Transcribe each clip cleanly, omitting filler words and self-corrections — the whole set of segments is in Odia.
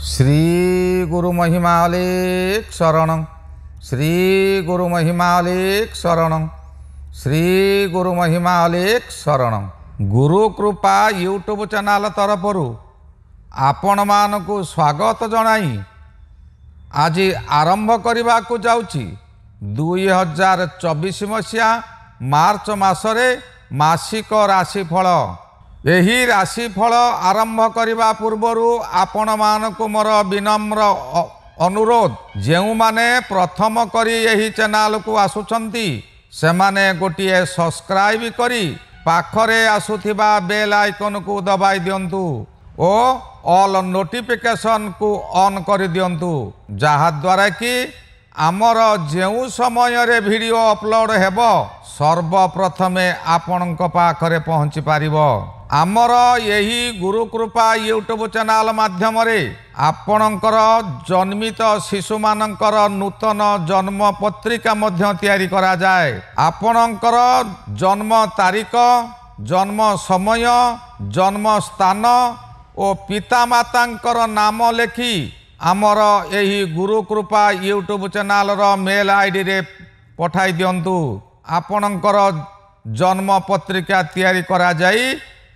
श्री गुरु महिमालेक शरणं श्री गुरु महिमालेक शरणं श्री गुरु महिमालेक शरणं। गुरु कृपा यूट्यूब चैनल तरफर आपण मानकु स्वागत जनाई आज आरंभ करने को जाउची 2024 मसीहा मार्च मासरे मासिक राशिफल। यही राशिफल आरंभ करने पूर्वर आपण मानकु मोर विनम्र अनुरोध, जेउ माने प्रथम करी यही चैनल को आसुचंती से माने गोटिए सब्सक्राइब करी पाखरे आसुथिबा बेल आइकन को दबाई दियंतु ओ ऑल नोटिफिकेशन को ऑन कर दियंतु, जहा द्वारा कि आमर जेउ समय रे वीडियो अपलोड हेबो सर्वप्रथमे आपणक पाखरे पहुँची पारिबो। आमर यही गुरु कृपा यूट्यूब चैनल माध्यम आपणकर जन्मित शिशु मानकर नूतन जन्म पत्रिका मध्य तैयारी करा जाए। आपणकर जन्म तारीख, जन्म समय, जन्म स्थान और पिता मातांकर नाम लेखि आमर यही गुरु कृपा यूट्यूब चैनल रो मेल आईडी रे पठाई दियंतु। आपणकर जन्म पत्रिका तैयारी करा जाई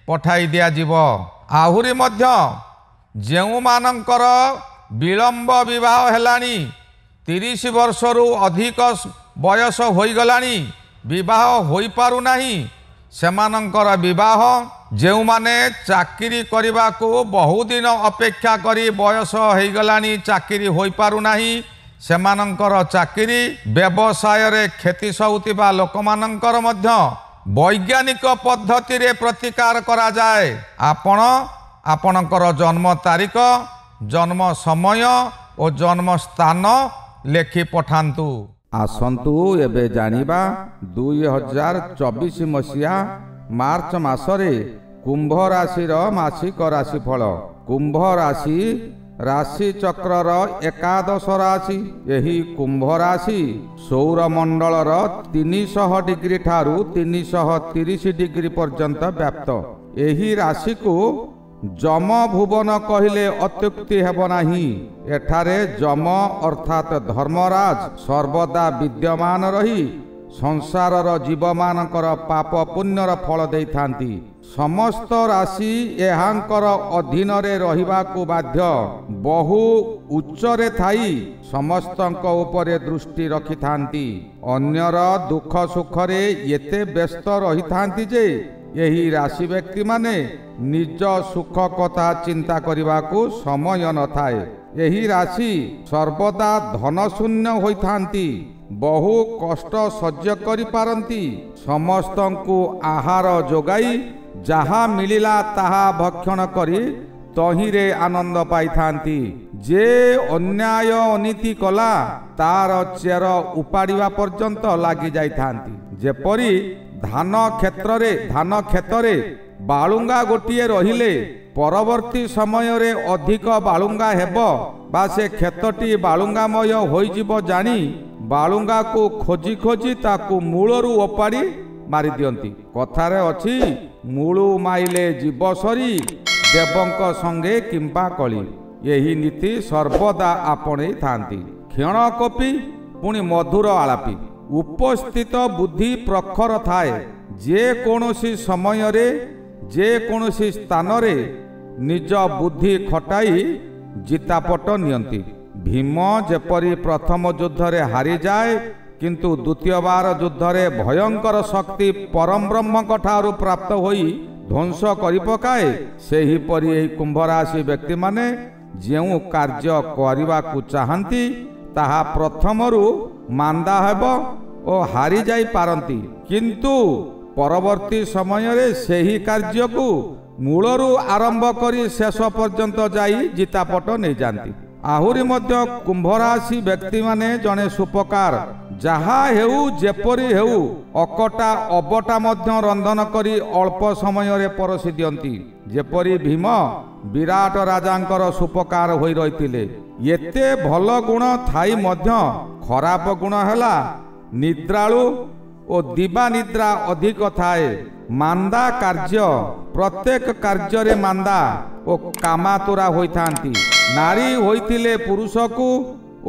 पठाई दिया जीव। आहुरी मध्य जेउ मानकर विलंब विवाह हेलानी, 30 वर्षरु अधिक बयस होई गलानी, विवाह होई पारु नाही, सेमानंकर विवाह, जेउ माने चाकरी करिबा को बहु दिन अपेक्षा करी बयस होई गलानी चाकरी होई पारु नाही, सेमानंकर चाकरी, व्यवसाय रे खेती सौतिबा लोकमानंकर मध्य वैज्ञानिक पद्धति रे प्रतिकार करा जाए। आपणकर जन्म तारीख, जन्म समय और जन्म स्थान लेखि पठांतु। आसंतु एबे जानिबा 2024 मसीहा मार्च मासरे कुंभ राशि मासिक राशिफल। कुंभ राशि राशि चक्रर एकादश राशि। यही कुंभ राशि सौरमंडलर 300 डिग्री ठारू 330 डिग्री पर्यंत व्याप्त। यही राशि को जम भुवन कहले अत्युक्ति हेब नाही। एठारे जम अर्थात धर्मराज सर्वदा विद्यमान रही संसारर जीव मानकर पाप पुण्यर फल देई थांती। समस्त राशि एहांकर अधीन रे रहिबा को बाध्य। बहु उच्चरे थाई समस्तंक उपरे दृष्टि रखि थांती। अन्यर दुख सुख रे एते व्यस्त रही थांती जे यही राशि व्यक्ति माने निज सुख कथा चिंता करने को समय न थाए। यही राशि सर्वदा धन शून्य होई थांती। बहु कष्ट सह्य करि पारंती। समस्तंकु आहार जोगाई जहा मिलिला ताहा भक्षण करी तहिरे आनंद पाई थांती। जे अन्याय अनीति कला तार चेर उपाड़िवा पर्यंत लागी जाई थांती। जेपरी धान क्षेत्र रे बालुंगा गोटिए रहिले परवर्ती समय रे अधिक बालुंगा हेबो बा से क्षेत्रटी बालुंगामय होई जीव जानी बालुंगा को खोजी खोजी ताकू मूलरू ओपाड़ी मारी दियंती। कथारे अछि मूलू माइले जीव सरी देवंक संगे किंपा कली। यही नीति सर्वदा आपणे थांती। क्षण कपि पुणी मधुर आलापी उपस्थित बुद्धि प्रखर थाए। जे कोनोसी समय रे जे कोनोसी स्थान रे निज बुद्धि खटाई जितापट नियंती। भीम जेपरी प्रथम युद्ध रे हारी जाए किंतु द्वितीय बार युद्ध रे भयंकर शक्ति परम ब्रह्म ठारू प्राप्त होई ध्वंस करि पकाए, सेही परि एही कुंभ राशि व्यक्ति माने जेउ कार्य करिबा को चाहंती ताहा प्रथमरु मांदा हेबो ओ हारी जाई पारंती, किंतु परवर्ती समय रे सेही कार्य को मूलरू आरंभ करी शेष पर्यंत जाई जितापट नहीं जाती। आहुरी मध्य कुंभ राशि व्यक्ति माने जने सुपकार जहा हेउ जेपरी हेउ अकटा अबटा मध्य रंधन करी अल्प समय रे परसी दियंती। जेपरी भीम विराट राजांकर सुपकार होई रहिथिले। एते भल गुण थाई मध्य खराब गुण हैला निद्रालु ଓ ଦିବାନିଦ୍ରା ଅଧିକ ଥାଏ। ମାନ୍ଦା କାର୍ଯ୍ୟ, ପ୍ରତ୍ୟେକ କାର୍ଯ୍ୟରେ ମାନ୍ଦା ଓ କାମାତୁରା ହୋଇଥାନ୍ତି। ନାରୀ ହୋଇଥିଲେ ପୁରୁଷକୁ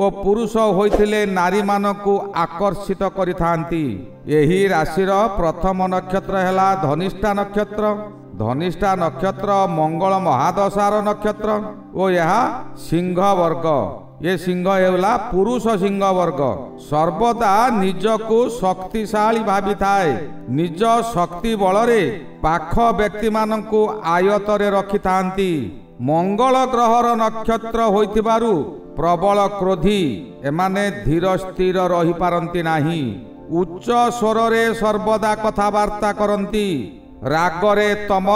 ଓ ପୁରୁଷ ହୋଇଥିଲେ ନାରୀମାନଙ୍କୁ ଆକର୍ଷିତ କରିଥାନ୍ତି। ଏହି ରାଶିର ପ୍ରଥମ ନକ୍ଷତ୍ର ହେଲା ଧନିଷ୍ଠା ନକ୍ଷତ୍ର। ଧନିଷ୍ଠା ନକ୍ଷତ୍ର ମଙ୍ଗଳ ମହାଦଶାର ନକ୍ଷତ୍ର ଓ ଏହା ସିଂହ ବର୍ଗ। ଏ ସିଂହ ହେଲା ପୁରୁଷ ସିଂହ ବର୍ଗ। ସର୍ବଦା ନିଜକୁ ଶକ୍ତିଶାଳୀ ଭାବିଥାଏ। ନିଜ ଶକ୍ତି ବଳରେ ପାଖ ବ୍ୟକ୍ତିମାନଙ୍କୁ ଆୟତରେ ରଖିଥାନ୍ତି। ମଙ୍ଗଳ ଗ୍ରହର ନକ୍ଷତ୍ର ହୋଇଥିବାରୁ ପ୍ରବଳ କ୍ରୋଧୀ। ଏମାନେ ଧୀର ସ୍ଥିର ରହିପାରନ୍ତି ନାହିଁ। ଉଚ୍ଚ ସ୍ୱରରେ ସର୍ବଦା କଥାବାର୍ତ୍ତା କରନ୍ତି। ରାଗରେ ତମ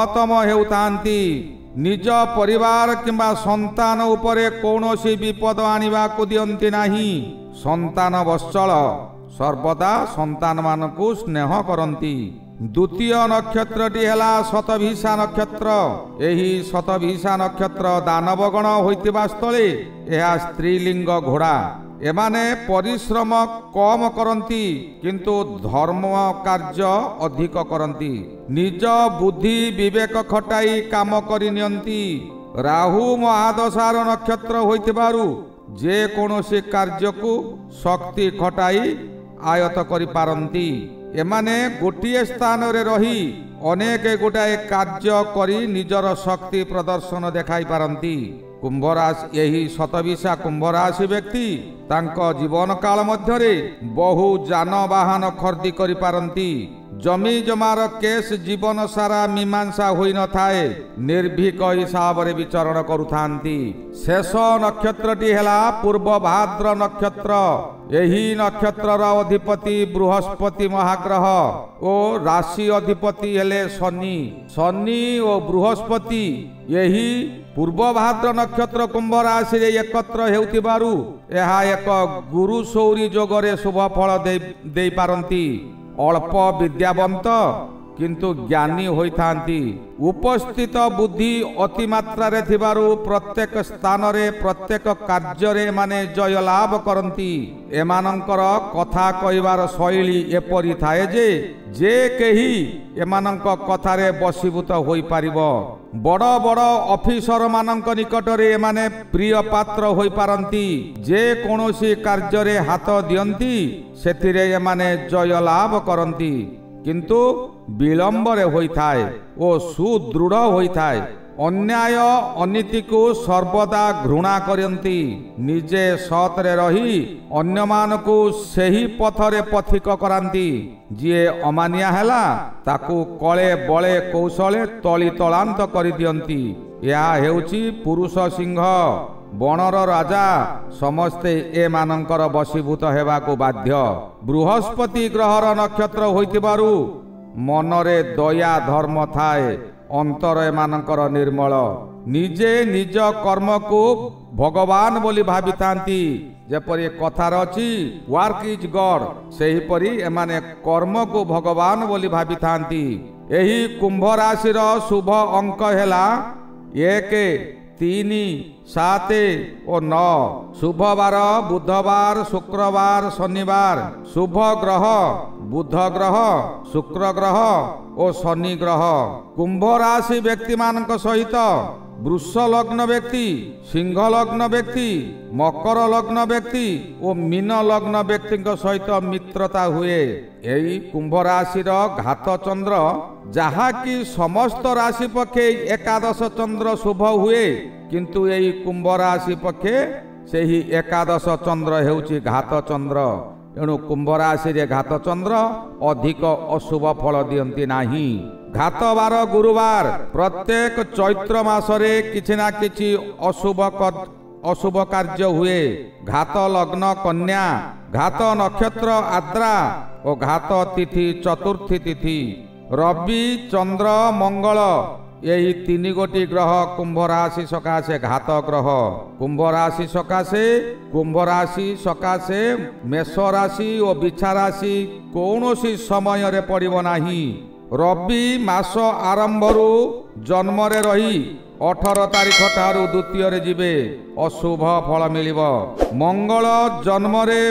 ହେଉଥାନ୍ତି। ନିଜ ପରିବାର କିମ୍ବା ସନ୍ତାନ ଉପରେ କୌଣସି ବିପଦ ଆଣିବାକୁ ଦିଅନ୍ତି ନାହିଁ। ସନ୍ତାନ ବତ୍ସଳ, ସର୍ବଦା ସନ୍ତାନମାନଙ୍କୁ ସ୍ନେହ କରନ୍ତି। ଦ୍ୱିତୀୟ ନକ୍ଷତ୍ରଟି ହେଲା ଶତଭିଷା ନକ୍ଷତ୍ର। ଏହି ଶତଭିଷା ନକ୍ଷତ୍ର ଦାନବଗଣ ହୋଇଥିବା ସ୍ଥଳେ ଏହା ସ୍ତ୍ରୀଲିଙ୍ଗ ଘୋଡ଼ା। ଏମାନେ ପରିଶ୍ରମ କମ କରନ୍ତି କିନ୍ତୁ ଧର୍ମ କାର୍ଯ୍ୟ ଅଧିକ କରନ୍ତି। ନିଜ ବୁଦ୍ଧି ବିବେକ ଖଟାଇ କାମ କରିନିଅନ୍ତି। ରାହୁ ମହାଦଶାର ନକ୍ଷତ୍ର ହୋଇଥିବାରୁ ଯେକୌଣସି କାର୍ଯ୍ୟକୁ ଶକ୍ତି ଖଟାଇ ଆୟତ କରିପାରନ୍ତି। ଏମାନେ ଗୋଟିଏ ସ୍ଥାନରେ ରହି ଅନେକ ଗୋଟାଏ କାର୍ଯ୍ୟ କରି ନିଜର ଶକ୍ତି ପ୍ରଦର୍ଶନ ଦେଖାଇ ପାରନ୍ତି। କୁମ୍ଭ ରାଶି, ଏହି ଶତଭିଷା କୁମ୍ଭ ରାଶି ବ୍ୟକ୍ତି ତାଙ୍କ ଜୀବନ କାଳ ମଧ୍ୟରେ ବହୁ ଯାନବାହନ ଖର୍ଦି କରିପାରନ୍ତି। ଜମି ଜମାର କେସ୍ ଜୀବନ ସାରା ମୀମାଂସା ହୋଇନଥାଏ। ନିର୍ଭୀକ ହିସାବରେ ବିଚରଣ କରୁଥାନ୍ତି। ଶେଷ ନକ୍ଷତ୍ରଟି ହେଲା ପୂର୍ବ ଭାଦ୍ର ନକ୍ଷତ୍ର। ଏହି ନକ୍ଷତ୍ରର ଅଧିପତି ବୃହସ୍ପତି ମହାଗ୍ରହ ଓ ରାଶି ଅଧିପତି ହେଲେ ଶନି। ଶନି ଓ ବୃହସ୍ପତି ଏହି ପୂର୍ବ ଭାଦ୍ର ନକ୍ଷତ୍ର କୁମ୍ଭ ରାଶିରେ ଏକତ୍ର ହେଉଥିବାରୁ ଏହା ଏକ ଗୁରୁ ସୌରୀ ଯୋଗରେ ଶୁଭ ଫଳ ଦେଇପାରନ୍ତି। ଅଳ୍ପ ବିଦ୍ୟାବନ୍ତ କିନ୍ତୁ ଜ୍ଞାନୀ ହୋଇଥାନ୍ତି। ଉପସ୍ଥିତ ବୁଦ୍ଧି ଅତିମାତ୍ରାରେ ଥିବାରୁ ପ୍ରତ୍ୟେକ ସ୍ଥାନରେ ପ୍ରତ୍ୟେକ କାର୍ଯ୍ୟରେ ଏମାନେ ଜୟ ଲାଭ କରନ୍ତି। ଏମାନଙ୍କର କଥା କହିବାର ଶୈଳୀ ଏପରି ଥାଏ ଯେ କେହି ଏମାନଙ୍କ କଥାରେ ବଶୀଭୂତ ହୋଇପାରିବ। ବଡ଼ ବଡ଼ ଅଫିସର ମାନଙ୍କ ନିକଟରେ ଏମାନେ ପ୍ରିୟ ପାତ୍ର ହୋଇପାରନ୍ତି। ଯେକୌଣସି କାର୍ଯ୍ୟରେ ହାତ ଦିଅନ୍ତି ସେଥିରେ ଏମାନେ ଜୟ ଲାଭ କରନ୍ତି କିନ୍ତୁ ବିଳମ୍ବରେ ହୋଇଥାଏ ଓ ସୁଦୃଢ଼ ହୋଇଥାଏ। ଅନ୍ୟାୟ ଅନୀତିକୁ ସର୍ବଦା ଘୃଣା କରନ୍ତି। ନିଜେ ସତରେ ରହି ଅନ୍ୟମାନଙ୍କୁ ସେହି ପଥରେ ପଥିକ କରାନ୍ତି। ଯିଏ ଅମାନିଆ ହେଲା ତାକୁ କଳେ ବଳେ କୌଶଳେ ତଳି ତଳାନ୍ତ କରିଦିଅନ୍ତି। ଏହା ହେଉଛି ପୁରୁଷ ସିଂହ, ବଣର ରାଜା। ସମସ୍ତେ ଏମାନଙ୍କର ବଶୀଭୂତ ହେବାକୁ ବାଧ୍ୟ। ବୃହସ୍ପତି ଗ୍ରହର ନକ୍ଷତ୍ର ହୋଇଥିବାରୁ ମନରେ ଦୟା ଧର୍ମ ଥାଏ। ଅନ୍ତର ଏମାନଙ୍କର ନିର୍ମଳ। ନିଜେ ନିଜ କର୍ମକୁ ଭଗବାନ ବୋଲି ଭାବିଥାନ୍ତି। ଯେପରି କଥାର ଅଛି ୱାର୍କ ଇଜ୍ ଗଡ୍, ସେହିପରି ଏମାନେ କର୍ମକୁ ଭଗବାନ ବୋଲି ଭାବିଥାନ୍ତି। ଏହି କୁମ୍ଭ ରାଶିର ଶୁଭ ଅଙ୍କ ହେଲା 1, 3, 7 ଓ 9। ଶୁଭ ବାର ବୁଧବାର, ଶୁକ୍ରବାର, ଶନିବାର। ଶୁଭ ଗ୍ରହ ବୁଧ ଗ୍ରହ, ଶୁକ୍ର ଗ୍ରହ ଓ ଶନି ଗ୍ରହ। କୁମ୍ଭ ରାଶି ବ୍ୟକ୍ତିମାନଙ୍କ ସହିତ ବୃଷ ଲଗ୍ନ ବ୍ୟକ୍ତି, ସିଂହ ଲଗ୍ନ ବ୍ୟକ୍ତି, ମକର ଲଗ୍ନ ବ୍ୟକ୍ତି ଓ ମୀନ ଲଗ୍ନ ବ୍ୟକ୍ତିଙ୍କ ସହିତ ମିତ୍ରତା ହୁଏ। ଏହି କୁମ୍ଭ ରାଶିର ଘାତ ଚନ୍ଦ୍ର, ଯାହାକି ସମସ୍ତ ରାଶି ପକ୍ଷେ ଏକାଦଶ ଚନ୍ଦ୍ର ଶୁଭ ହୁଏ, କିନ୍ତୁ ଏହି କୁମ୍ଭ ରାଶି ପକ୍ଷେ ସେହି ଏକାଦଶ ଚନ୍ଦ୍ର ହେଉଛି ଘାତ ଚନ୍ଦ୍ର। ଏଣୁ କୁମ୍ଭ ରାଶିରେ ଘାତ ଚନ୍ଦ୍ର ଅଧିକ ଅଶୁଭ ଫଳ ଦିଅନ୍ତି ନାହିଁ। ଘାତ ବାର ଗୁରୁବାର। ପ୍ରତ୍ୟେକ ଚୈତ୍ର ମାସରେ କିଛି ନା କିଛି ଅଶୁଭ କାର୍ଯ୍ୟ ହୁଏ। ଘାତ ଲଗ୍ନ କନ୍ୟା, ଘାତ ନକ୍ଷତ୍ର ଆଦ୍ରା ଓ ଘାତ ତିଥି ଚତୁର୍ଥୀ ତିଥି। ରବି, ଚନ୍ଦ୍ର, ମଙ୍ଗଳ ଏହି 3 ଗୋଟି ଗ୍ରହ କୁମ୍ଭ ରାଶି ସକାଶେ ଘାତ ଗ୍ରହ। କୁମ୍ଭ ରାଶି ସକାଶେ ମେଷ ରାଶି ଓ ବିଛା ରାଶି କୌଣସି ସମୟରେ ପଡ଼ିବ ନାହିଁ। ରବି ମାସ ଆରମ୍ଭରୁ ଜନ୍ମରେ ରହି 18 ତାରିଖ ଠାରୁ ଦ୍ୱିତୀୟରେ ଯିବେ, ଅଶୁଭ ଫଳ ମିଳିବ। ମଙ୍ଗଳ ଜନ୍ମରେ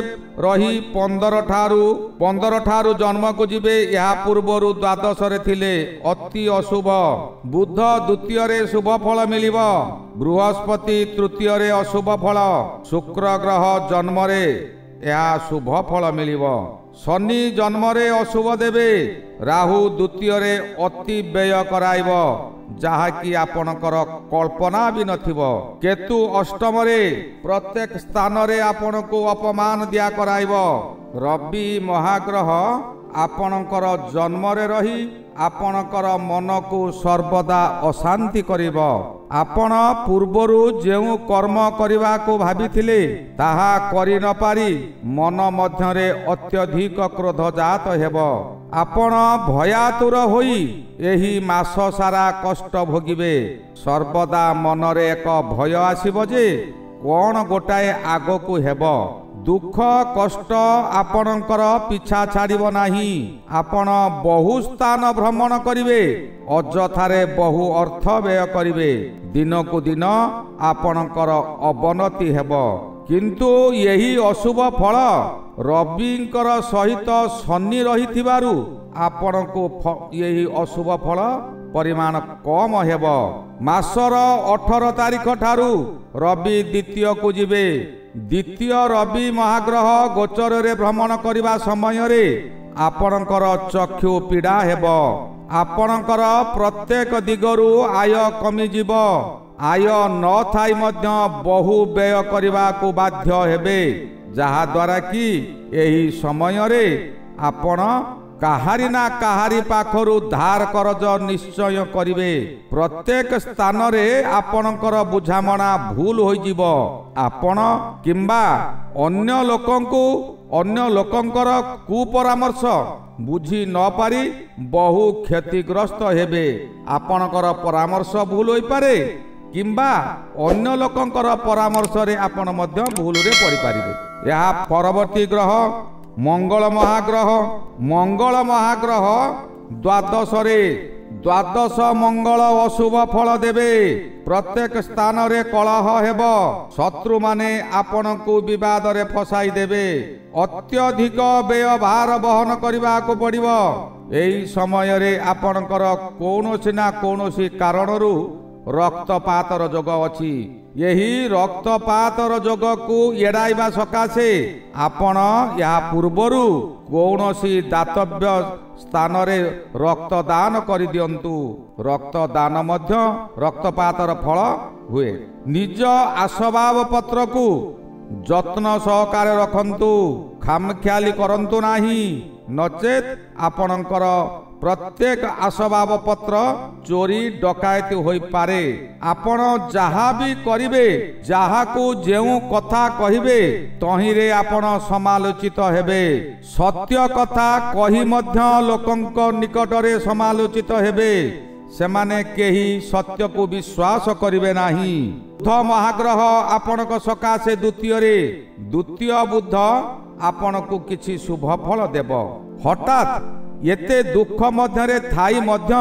ରହି 15 ଠାରୁ ଜନ୍ମକୁ ଯିବେ, ଏହା ପୂର୍ବରୁ ଦ୍ୱାଦଶରେ ଥିଲେ ଅତି ଅଶୁଭ। ବୁଧ ଦ୍ୱିତୀୟରେ ଶୁଭ ଫଳ ମିଳିବ। ବୃହସ୍ପତି ତୃତୀୟରେ ଅଶୁଭ ଫଳ। ଶୁକ୍ର ଗ୍ରହ ଜନ୍ମରେ ଏହା ଶୁଭ ଫଳ ମିଳିବ। ଶନି ଜନ୍ମରେ ଅଶୁଭ ଦେବେ। ରାହୁ ଦ୍ୱିତୀୟରେ ଅତି ବ୍ୟୟ କରାଇବ, ଯାହାକି ଆପଣଙ୍କର କଳ୍ପନା ବି ନଥିବ। କେତୁ ଅଷ୍ଟମରେ ପ୍ରତ୍ୟେକ ସ୍ଥାନରେ ଆପଣଙ୍କୁ ଅପମାନ ଦିଆ କରାଇବ। ରବି ମହାଗ୍ରହ ଆପଣଙ୍କର ଜନ୍ମରେ ରହି ଆପଣଙ୍କର ମନକୁ ସର୍ବଦା ଅଶାନ୍ତି କରିବ। ଆପଣ ପୂର୍ବରୁ ଯେଉଁ କର୍ମ କରିବାକୁ ଭାବିଥିଲେ ତାହା କରି ନ ପାରି ମନ ମଧ୍ୟରେ ଅତ୍ୟଧିକ କ୍ରୋଧ ଜାତ ହେବ। ଆପଣ ଭୟାତୁର ହୋଇ ଏହି ମାସ ସାରା କଷ୍ଟ ଭୋଗିବେ। ସର୍ବଦା ମନରେ ଏକ ଭୟ ଆସିବ ଯେ କଣ ଗୋଟାଏ ଆଗକୁ ହେବ। ଦୁଃଖ କଷ୍ଟ ଆପଣଙ୍କର ପିଛା ଛାଡ଼ିବ ନାହିଁ। ଆପଣ ବହୁ ସ୍ଥାନ ଭ୍ରମଣ କରିବେ, ଅଯଥାରେ ବହୁ ଅର୍ଥ ବ୍ୟୟ କରିବେ। ଦିନକୁ ଦିନ ଆପଣଙ୍କର ଅବନତି ହେବ। କିନ୍ତୁ ଏହି ଅଶୁଭ ଫଳ ରବିଙ୍କର ସହିତ ଶନି ରହିଥିବାରୁ ଆପଣଙ୍କୁ ଏହି ଅଶୁଭ ଫଳ ପରିମାଣ କମ ହେବ। ମାସର 18 ତାରିଖ ଠାରୁ ରବି ଦ୍ୱିତୀୟକୁ ଯିବେ। ଦ୍ୱିତୀୟ ରବି ମହାଗ୍ରହ ଗୋଚରରେ ଭ୍ରମଣ କରିବା ସମୟରେ ଆପଣଙ୍କର ଚକ୍ଷୁ ପୀଡ଼ା ହେବ। ଆପଣଙ୍କର ପ୍ରତ୍ୟେକ ଦିଗରୁ ଆୟ କମିଯିବ। ଆୟ ନଥାଇ ମଧ୍ୟ ବହୁ ବ୍ୟୟ କରିବାକୁ ବାଧ୍ୟ ହେବେ, ଯାହାଦ୍ୱାରା କି ଏହି ସମୟରେ ଆପଣ କାହାରି ନା କାହାରି ପାଖରୁ ଧାର କରଜ ନିଶ୍ଚୟ କରିବେ। ପ୍ରତ୍ୟେକ ସ୍ଥାନରେ ଆପଣଙ୍କର ବୁଝାମଣା ଭୁଲ ହୋଇଯିବ। ଆପଣ କିମ୍ବା ଅନ୍ୟ ଲୋକଙ୍କର କୁପରାମର୍ଶ ବୁଝି ନ ପାରି ବହୁ କ୍ଷତିଗ୍ରସ୍ତ ହେବେ। ଆପଣଙ୍କର ପରାମର୍ଶ ଭୁଲ ହୋଇପାରେ କିମ୍ବା ଅନ୍ୟ ଲୋକଙ୍କର ପରାମର୍ଶରେ ଆପଣ ମଧ୍ୟ ଭୁଲରେ ପଡ଼ିପାରିବେ। ଏହା ପରବର୍ତ୍ତୀ ଗ୍ରହ ମଙ୍ଗଳ ମହାଗ୍ରହ। ମଙ୍ଗଳ ମହାଗ୍ରହ ଦ୍ୱାଦଶରେ। ଦ୍ୱାଦଶ ମଙ୍ଗଳ ଅଶୁଭ ଫଳ ଦେବେ। ପ୍ରତ୍ୟେକ ସ୍ଥାନରେ କଳହ ହେବ। ଶତ୍ରୁମାନେ ଆପଣଙ୍କୁ ବିବାଦରେ ଫସାଇ ଦେବେ। ଅତ୍ୟଧିକ ବ୍ୟୟଭାର ବହନ କରିବାକୁ ପଡ଼ିବ। ଏହି ସମୟରେ ଆପଣଙ୍କର କୌଣସି ନା କୌଣସି କାରଣରୁ ରକ୍ତପାତର ଯୋଗ ଅଛି। ଏହି ରକ୍ତପାତର ଯୋଗକୁ ଏଡ଼ାଇବା ସକାଶେ ଆପଣ ଏହା ପୂର୍ବରୁ କୌଣସି ଦାତବ୍ୟ ସ୍ଥାନରେ ରକ୍ତଦାନ କରିଦିଅନ୍ତୁ। ରକ୍ତଦାନ ମଧ୍ୟ ରକ୍ତପାତର ଫଳ ହୁଏ। ନିଜ ଆସବାବ ପତ୍ରକୁ ଯତ୍ନ ସହକାରେ ରଖନ୍ତୁ, ଖାମଖିଆଲି କରନ୍ତୁ ନାହିଁ, ନଚେତ୍ ଆପଣଙ୍କର ପ୍ରତ୍ୟେକ ଆସବାବ ପତ୍ର ଚୋରି ଡକାୟତି ହୋଇପାରେ। ଆପଣ ଯାହା ବି କରିବେ, ଯାହାକୁ ଯେଉଁ କଥା କହିବେ, ତହିଁରେ ଆପଣ ସମାଲୋଚିତ ହେବେ। ସତ୍ୟ କଥା କହି ମଧ୍ୟ ଲୋକଙ୍କ ନିକଟରେ ସମାଲୋଚିତ ହେବେ। ସେମାନେ କେହି ସତ୍ୟକୁ ବିଶ୍ୱାସ କରିବେ ନାହିଁ। ବୁଧ ମହାଗ୍ରହ ଆପଣଙ୍କ ସକାଶେ ଦ୍ୱିତୀୟରେ। ଦ୍ୱିତୀୟ ବୁଧ ଆପଣଙ୍କୁ କିଛି ଶୁଭ ଫଳ ଦେବ। ହଠାତ୍ ଏତେ ଦୁଃଖ ମଧ୍ୟରେ ଥାଇ ମଧ୍ୟ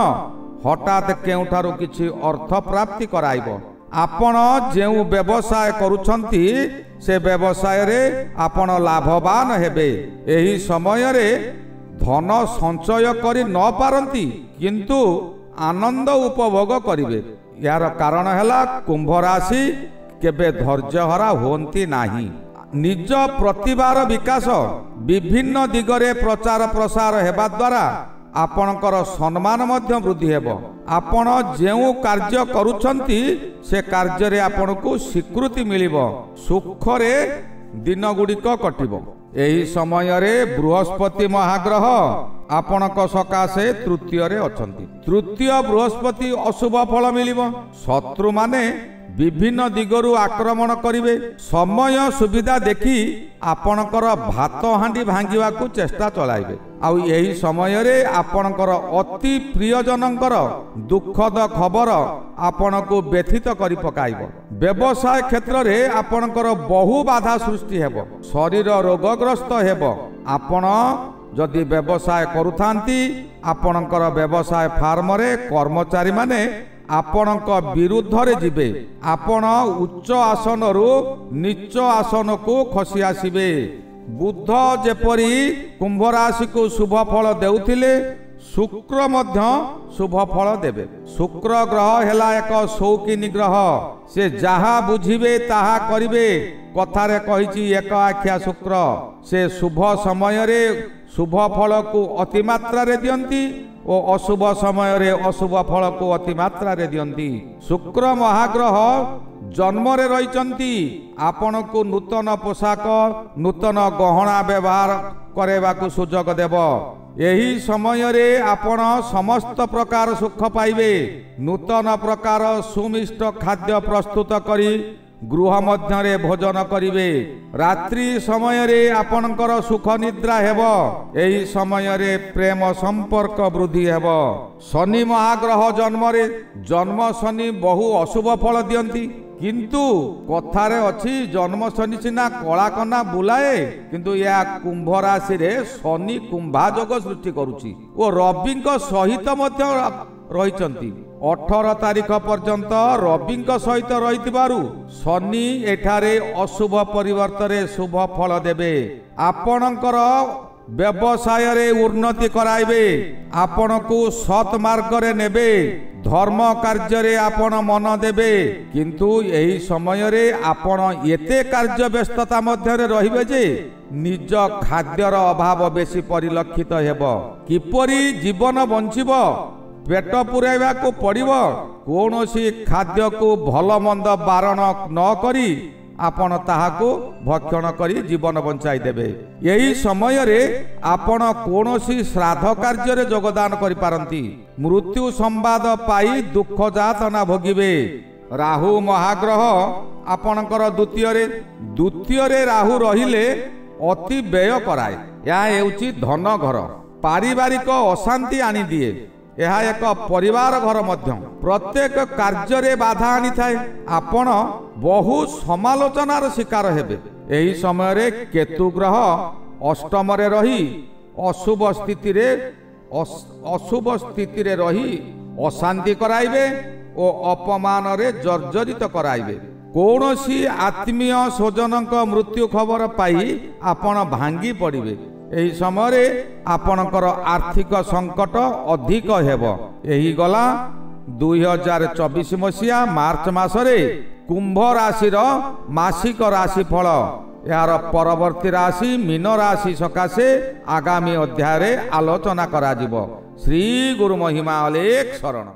ହଠାତ୍ କେଉଁଠାରୁ କିଛି ଅର୍ଥ ପ୍ରାପ୍ତି କରାଇବ। ଆପଣ ଯେଉଁ ବ୍ୟବସାୟ କରୁଛନ୍ତି ସେ ବ୍ୟବସାୟରେ ଆପଣ ଲାଭବାନ ହେବେ। ଏହି ସମୟରେ ଧନ ସଞ୍ଚୟ କରି ନ ପାରନ୍ତି କିନ୍ତୁ ଆନନ୍ଦ ଉପଭୋଗ କରିବେ। ଏହାର କାରଣ ହେଲା କୁମ୍ଭ ରାଶି କେବେ ଧୈର୍ଯ୍ୟହରା ହୁଅନ୍ତି ନାହିଁ। ନିଜ ପ୍ରତିଭାର ବିକାଶ ବିଭିନ୍ନ ଦିଗରେ ପ୍ରଚାର ପ୍ରସାର ହେବା ଦ୍ୱାରା ଆପଣଙ୍କର ସମ୍ମାନ ମଧ୍ୟ ବୃଦ୍ଧି ହେବ। ଆପଣ ଯେଉଁ କାର୍ଯ୍ୟ କରୁଛନ୍ତି ସେ କାର୍ଯ୍ୟରେ ଆପଣଙ୍କୁ ସ୍ୱୀକୃତି ମିଳିବ। ସୁଖରେ ଦିନ ଗୁଡ଼ିକ କଟିବ। ଏହି ସମୟରେ ବୃହସ୍ପତି ମହାଗ୍ରହ ଆପଣଙ୍କ ସକାଶେ ତୃତୀୟରେ ଅଛନ୍ତି। ତୃତୀୟ ବୃହସ୍ପତି ଅଶୁଭ ଫଳ ମିଳିବ। ଶତ୍ରୁମାନେ ବିଭିନ୍ନ ଦିଗରୁ ଆକ୍ରମଣ କରିବେ। ସମୟ ସୁବିଧା ଦେଖି ଆପଣଙ୍କର ଭାତ ହାଣ୍ଡି ଭାଙ୍ଗିବାକୁ ଚେଷ୍ଟା ଚଳାଇବେ। ଆଉ ଏହି ସମୟରେ ଆପଣଙ୍କର ଅତି ପ୍ରିୟଜନଙ୍କର ଦୁଃଖଦ ଖବର ଆପଣଙ୍କୁ ବ୍ୟଥିତ କରି ପକାଇବ। ବ୍ୟବସାୟ କ୍ଷେତ୍ରରେ ଆପଣଙ୍କର ବହୁ ବାଧା ସୃଷ୍ଟି ହେବ। ଶରୀର ରୋଗଗ୍ରସ୍ତ ହେବ। ଆପଣ जदि व्यवसाय करुथांती आपणकर व्यवसाय फार्म रे कर्मचारी माने आपणक विरुद्ध रे जिबे आपण उच्च आसन रु नीच आसन को खसी आसीबे। बुध जेपरी कुंभ राशि को शुभ फल देउथिले शुक्र मध्य शुभ फल देबे। शुक्र ग्रह हेला एक शौकीनी ग्रह, से जहा बुझिबे ताहा करिबे। कथारे कहिछि एक आख्या शुक्र। से शुभ समय रे शुभ फल को अति मात्रा रे दियंती और अशुभ समय रे अशुभ फल को अति मात्रा रे दियंती। शुक्र महाग्रह जन्म रे रहिचंती आपण को नूतन पोशाक नूतन गहना व्यवहार करेबा को सुजोग देव। यही समय रे आपण समस्त प्रकार सुख पाइबे। नूतन प्रकार सुमिष्ट खाद्य प्रस्तुत करी गृह मध्य रे भोजन करिवे। रात्रि समय रे आपणकर सुख निद्रा हेब। एही समय रे प्रेम संपर्क वृद्धि हेब। शनि महाग्रह जन्म शनि बहु अशुभ फल दियंती, किंतु कथारे अछि जन्म शनि सिना कला कना बुलाए, किंतु या कुंभ राशि रे शनि कुंभा जोग सृष्टि करुछि ओ रविंक सहित मध्य रहिचंती। 18 तारीख पर्यंत रविंक सहित रहितिबारु शनि एठारे अशुभ परिवर्तने शुभ फल देबे। आपणकर व्यवसाय रे उन्नति कराइबे। आपण को सत मार्ग रे नेबे। धर्म कार्य रे आपण मन देबे, किंतु यही समय रे आपण एते कार्य व्यस्तता मध्य रे रहिबे जे निज खाद्यर अभाव बेसी परिलक्षित हेब। किपरि जीवन बंचिब पेट पुराइबा को पड़िब। कौनसी खाद्य को भल मंद बारण न करी आपण ताहाको भक्षण करी जीवन बंचाई देबे। यही समय रे आपण कौनसी श्राद्ध कार्य रे योगदान करि पारंती। मृत्यु संवाद पाई दुख जातना भोगिबे। राहु महाग्रह आपणकर द्वितीय रे राहु रहिले अति व्यय कराए। या हेउची धन घर, पारिवारिक अशांति आनी दिए। यह एक परिवार घर मध्य प्रत्येक कार्य रे बाधा आनी थाए। आपण बहु समालोचनार शिकार हेबे। एही समय रे केतु ग्रह अष्टम रे रही अशुभ स्थिति रे रही अशांति कराइबे और अपमान रे जर्जरित कराइबे। कौनसी आत्मीय स्वजनक मृत्यु खबर पाई आपण भांगी पड़िबे। एही समय रे आपणकर आर्थिक संकट अधिक हेब। एही गला 2024 मसीहा मार्च मासरे कुंभ राशि मासिक राशि फल। यार परवर्ती राशि मीन राशि सकाशे आगामी अध्याय रे आलोचना करा जिवो। श्री गुरु महिमा अलेख शरण।